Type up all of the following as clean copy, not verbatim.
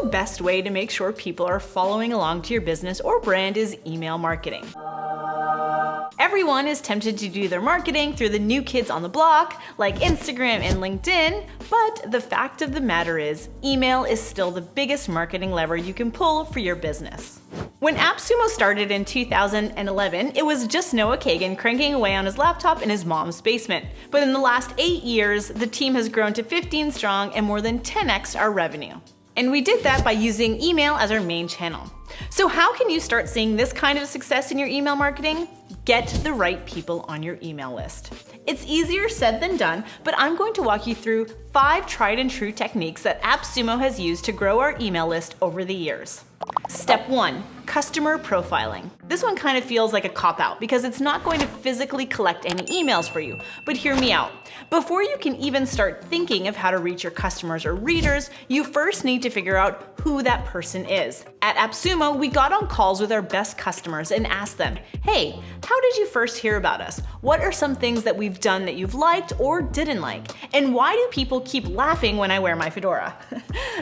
single best way to make sure people are following along to your business or brand is email marketing. Everyone is tempted to do their marketing through the new kids on the block, like Instagram and LinkedIn, but the fact of the matter is, email is still the biggest marketing lever you can pull for your business. When AppSumo started in 2011, it was just Noah Kagan cranking away on his laptop in his mom's basement. But in the last 8 years, the team has grown to 15 strong and more than 10x our revenue. And we did that by using email as our main channel. So how can you start seeing this kind of success in your email marketing? Get the right people on your email list. It's easier said than done, but I'm going to walk you through 5 tried and true techniques that AppSumo has used to grow our email list over the years. Step 1. Customer profiling. This one kind of feels like a cop-out because it's not going to physically collect any emails for you, but hear me out. Before you can even start thinking of how to reach your customers or readers, you first need to figure out who that person is. At AppSumo, we got on calls with our best customers and asked them, hey, how did you first hear about us? What are some things that we've done that you've liked or didn't like? And why do people keep laughing when I wear my fedora?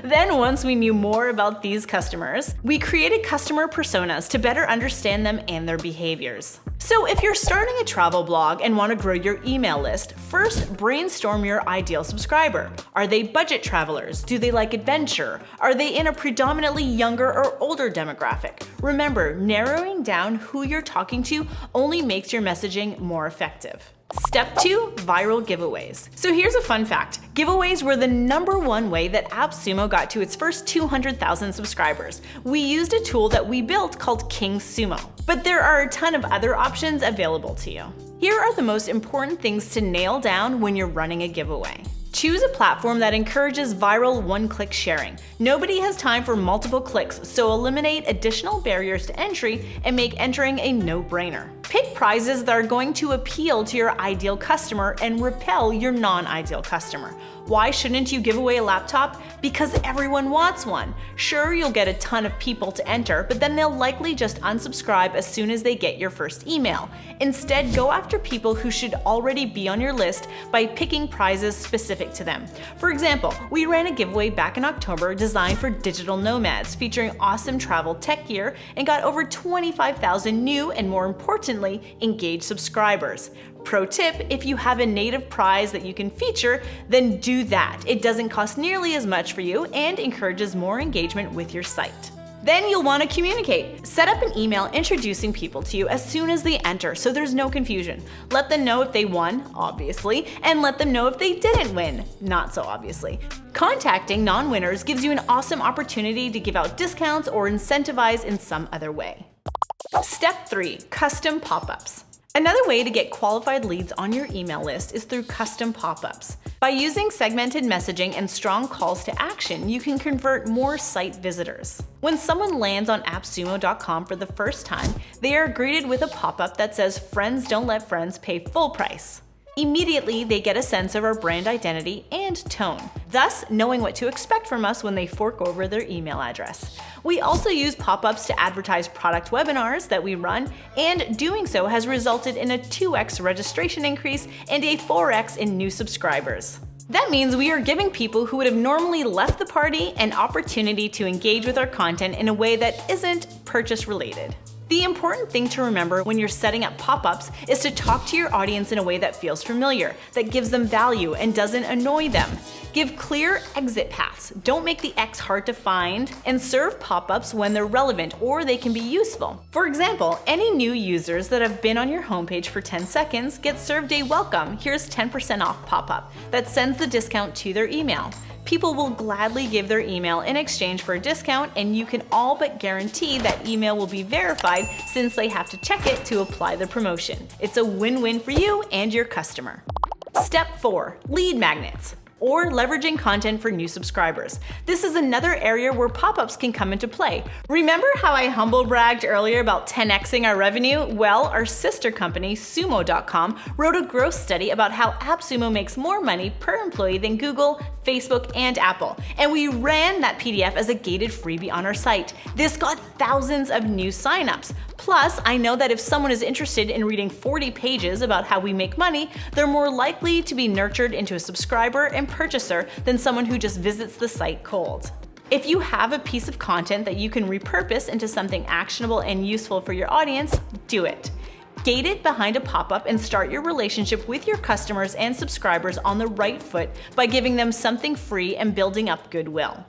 Then once we knew more about these customers, we created customer personas to better understand them and their behaviors. So if you're starting a travel blog and want to grow your email list, first brainstorm your ideal subscriber. Are they budget travelers? Do they like adventure? Are they in a predominantly younger or older demographic? Remember, narrowing down who you're talking to only makes your messaging more effective. Step 2. Viral giveaways. So here's a fun fact. Giveaways were the #1 way that AppSumo got to its first 200,000 subscribers. We used a tool that we built called King Sumo. But there are a ton of other options available to you. Here are the most important things to nail down when you're running a giveaway. Choose a platform that encourages viral one-click sharing. Nobody has time for multiple clicks, so eliminate additional barriers to entry and make entering a no-brainer. Pick prizes that are going to appeal to your ideal customer and repel your non-ideal customer. Why shouldn't you give away a laptop? Because everyone wants one. Sure, you'll get a ton of people to enter, but then they'll likely just unsubscribe as soon as they get your first email. Instead, go after people who should already be on your list by picking prizes specific to them. For example, we ran a giveaway back in October designed for digital nomads, featuring awesome travel tech gear, and got over 25,000 new and, more importantly, engaged subscribers. Pro tip, if you have a native prize that you can feature, then do that. It doesn't cost nearly as much for you and encourages more engagement with your site. Then you'll want to communicate. Set up an email introducing people to you as soon as they enter so there's no confusion. Let them know if they won, obviously, and let them know if they didn't win, not so obviously. Contacting non-winners gives you an awesome opportunity to give out discounts or incentivize in some other way. Step 3. Custom pop-ups. Another way to get qualified leads on your email list is through custom pop-ups. By using segmented messaging and strong calls to action, you can convert more site visitors. When someone lands on AppSumo.com for the first time, they are greeted with a pop-up that says, "Friends don't let friends pay full price." Immediately, they get a sense of our brand identity and tone, thus knowing what to expect from us when they fork over their email address. We also use pop-ups to advertise product webinars that we run, and doing so has resulted in a 2x registration increase and a 4x in new subscribers. That means we are giving people who would have normally left the party an opportunity to engage with our content in a way that isn't purchase related. The important thing to remember when you're setting up pop-ups is to talk to your audience in a way that feels familiar, that gives them value and doesn't annoy them. Give clear exit paths, don't make the X hard to find, and serve pop-ups when they're relevant or they can be useful. For example, any new users that have been on your homepage for 10 seconds get served a welcome, here's 10% off pop-up that sends the discount to their email. People will gladly give their email in exchange for a discount, and you can all but guarantee that email will be verified since they have to check it to apply the promotion. It's a win-win for you and your customer. Step 4. Lead magnets, or leveraging content for new subscribers. This is another area where pop-ups can come into play. Remember how I humble bragged earlier about 10xing our revenue? Well, our sister company, Sumo.com, wrote a growth study about how AppSumo makes more money per employee than Google, Facebook, and Apple. And we ran that PDF as a gated freebie on our site. This got thousands of new signups. Plus, I know that if someone is interested in reading 40 pages about how we make money, they're more likely to be nurtured into a subscriber and purchaser than someone who just visits the site cold. If you have a piece of content that you can repurpose into something actionable and useful for your audience, do it. Gate it behind a pop-up and start your relationship with your customers and subscribers on the right foot by giving them something free and building up goodwill.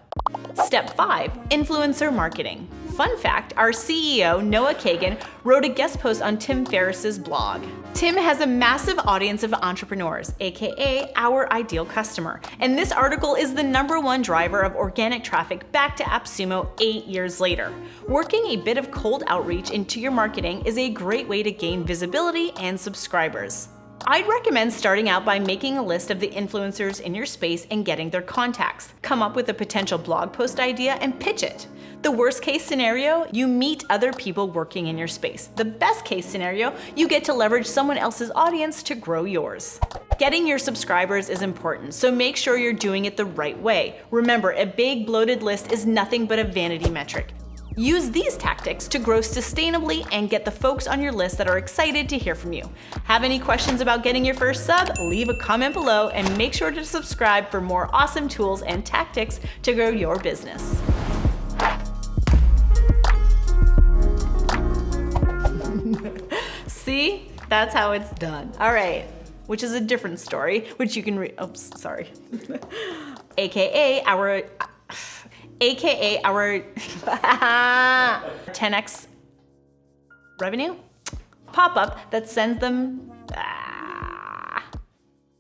Step 5. Influencer marketing. Fun fact, our CEO, Noah Kagan, wrote a guest post on Tim Ferriss's blog. Tim has a massive audience of entrepreneurs, aka our ideal customer, and this article is the #1 driver of organic traffic back to AppSumo 8 years later. Working a bit of cold outreach into your marketing is a great way to gain visibility and subscribers. I'd recommend starting out by making a list of the influencers in your space and getting their contacts. Come up with a potential blog post idea and pitch it. The worst case scenario, you meet other people working in your space. The best case scenario, you get to leverage someone else's audience to grow yours. Getting your subscribers is important, so make sure you're doing it the right way. Remember, a big bloated list is nothing but a vanity metric. Use these tactics to grow sustainably and get the folks on your list that are excited to hear from you. Have any questions about getting your first sub? Leave a comment below and make sure to subscribe for more awesome tools and tactics to grow your business. See? That's how it's done. All right, which is a different story, which you can read. Oops, sorry. AKA our 10x revenue pop-up that sends them